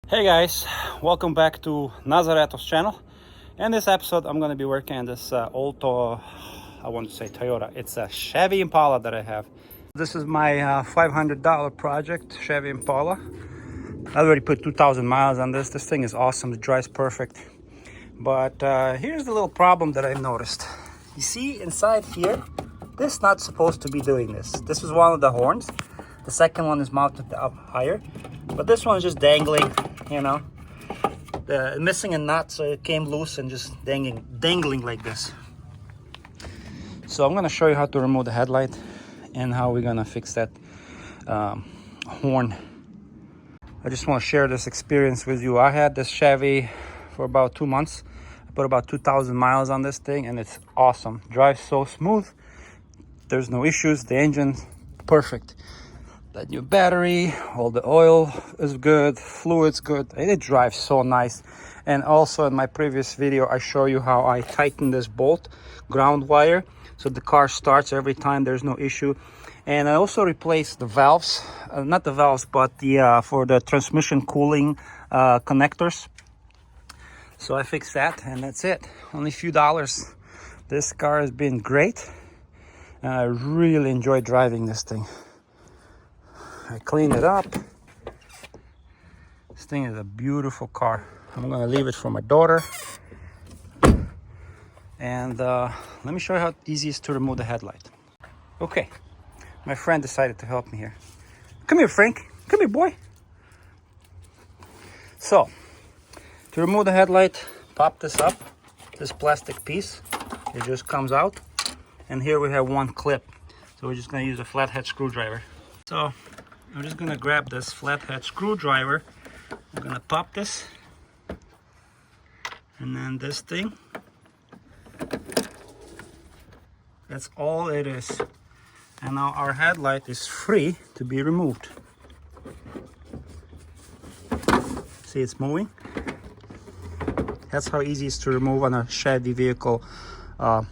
Hey guys, welcome back to Nazarettos channel. In this episode I'm going to be working on this I want to say Toyota. It's a Chevy Impala that I have. This is my $500 project, Chevy Impala. I already put 2,000 miles on this. This thing is awesome, it drives perfect. But here's the little problem that I've noticed. You see inside here, this is not supposed to be doing this. This is one of the horns. The second one is mounted up higher. But this one is just dangling, you know. Missing a nut, so it came loose and just dangling like this. So I'm gonna show you how to remove the headlight and how we're gonna fix that horn. I just want to share this experience with you. I had this Chevy for about 2 months. I put about 2,000 miles on this thing and it's awesome. Drives so smooth. There's no issues. The engine's perfect. That new battery, all the oil is good, fluid's good. It drives so nice. And also in my previous video I show you how I tighten this bolt ground wire so the car starts every time, there's no issue. And I also replaced the valves, not the valves but the for the transmission cooling connectors. So I fixed that and that's it. Only a few dollars. This car has been great and I really enjoy driving this thing. I cleaned it up. This thing is a beautiful car. I'm gonna leave it for my daughter. And let me show you how easy it is to remove the headlight. Okay, my friend decided to help me here. Come here, Frank. Come here, boy. So, to remove the headlight, pop this up. This plastic piece, it just comes out. And here we have one clip. So we're just gonna use a flathead screwdriver. So, I'm just gonna grab this flathead screwdriver. I'm gonna pop this. And then this thing. That's all it is. And now our headlight is free to be removed. See, it's moving. That's how easy it is to remove on a Chevy vehicle our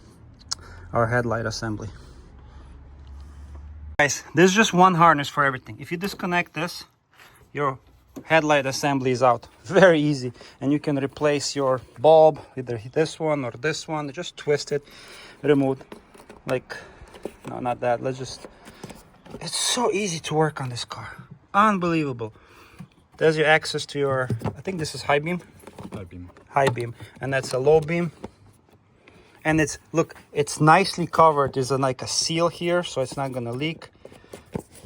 headlight assembly. Guys, there's just one harness for everything. If you disconnect this, your headlight assembly is out. Very easy. And you can replace your bulb, either this one or this one. Just twist it, remove. Like, no, not that. Let's just, it's so easy to work on this car. Unbelievable. There's your access to your, I think this is high beam. High beam. High beam. And that's a low beam. And it's, look, it's nicely covered. There's like a seal here, so it's not gonna leak.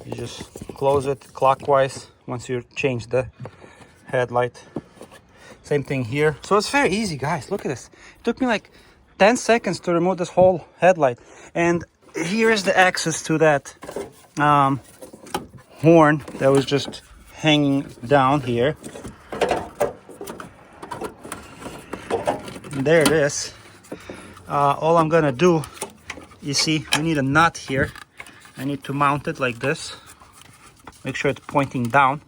You just close it clockwise once you change the headlight. Same thing here. So it's very easy, guys. Look at this. It took me like 10 seconds to remove this whole headlight. And here is the access to that horn that was just hanging down here. And there it is. All I'm gonna do, you see, we need a nut here. I need to mount it like this. Make sure it's pointing down.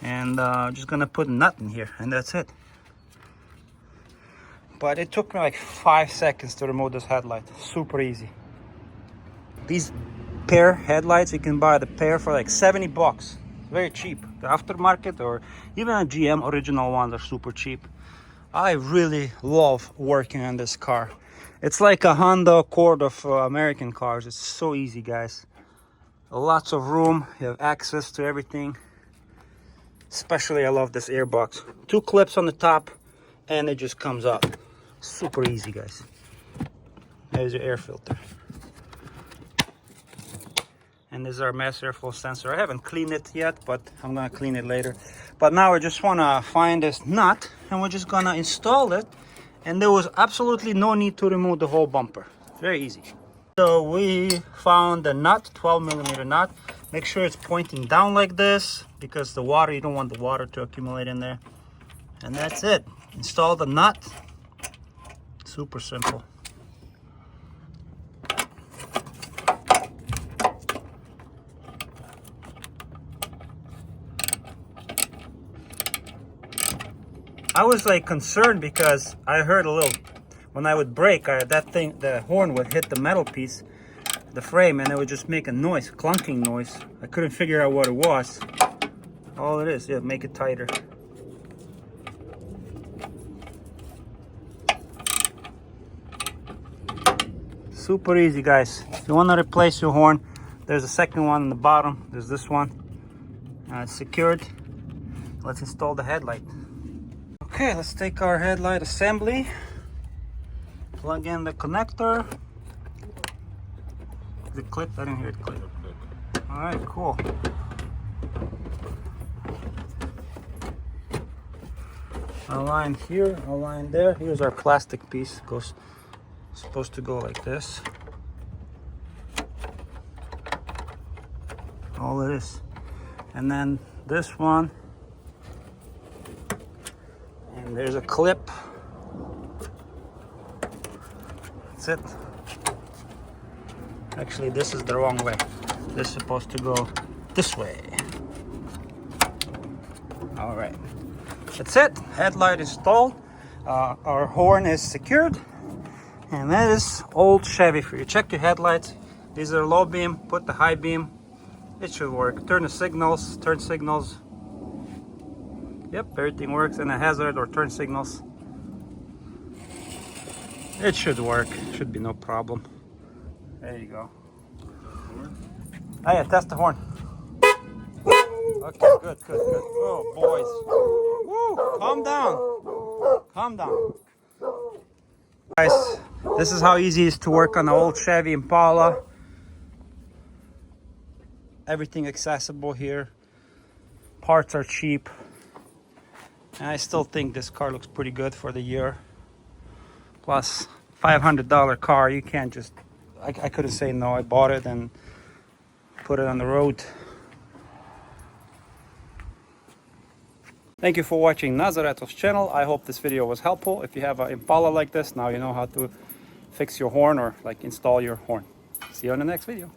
And I'm just gonna put a nut in here, and that's it. But it took me like 5 seconds to remove this headlight. Super easy. These pair headlights, you can buy the pair for like 70 bucks. Very cheap. The aftermarket or even a GM original ones are super cheap. I really love working on this car. It's like a Honda Accord of American cars. It's so easy, guys. Lots of room. You have access to everything. Especially, I love this air box. 2 clips on the top, and it just comes up. Super easy, guys. There's your air filter. And this is our mass airflow sensor. I haven't cleaned it yet, but I'm gonna clean it later. But now I just wanna find this nut, and we're just gonna install it. And there was absolutely no need to remove the whole bumper. Very easy. So we found the nut, 12mm nut. Make sure it's pointing down like this, because the water, you don't want the water to accumulate in there. And that's it. Install the nut. Super simple. I was like concerned because I heard a little, when I would brake, that thing, the horn would hit the metal piece, the frame, and it would just make a noise, clunking noise. I couldn't figure out what it was. All it is, yeah, make it tighter. Super easy, guys. If you want to replace your horn, there's a second one on the bottom. There's this one. It's secured. Let's install the headlight. Okay, let's take our headlight assembly. Plug in the connector. Is it clicked? I didn't hear it click. All right, cool. Align here, align there. Here's our plastic piece. Goes supposed to go like this. All it is. And then this one. And there's a clip. That's it. Actually, this is the wrong way. This is supposed to go this way. All right. That's it. Headlight installed. Our horn is secured. And that is old Chevy for you. Check your headlights. These are low beam. Put the high beam. It should work. Turn the signals. Turn signals. Yep, everything works. And a hazard or turn signals. It should work. Should be no problem. There you go. Oh yeah, test the horn. Okay, good. Oh, boys. Woo, calm down. Calm down. Guys, this is how easy it is to work on an old Chevy Impala. Everything accessible here. Parts are cheap. And I still think this car looks pretty good for the year. Plus, $500 car, you can't just... I couldn't say no. I bought it and put it on the road. Thank you for watching Nazarettos channel. I hope this video was helpful. If you have an Impala like this, now you know how to fix your horn or like install your horn. See you on the next video.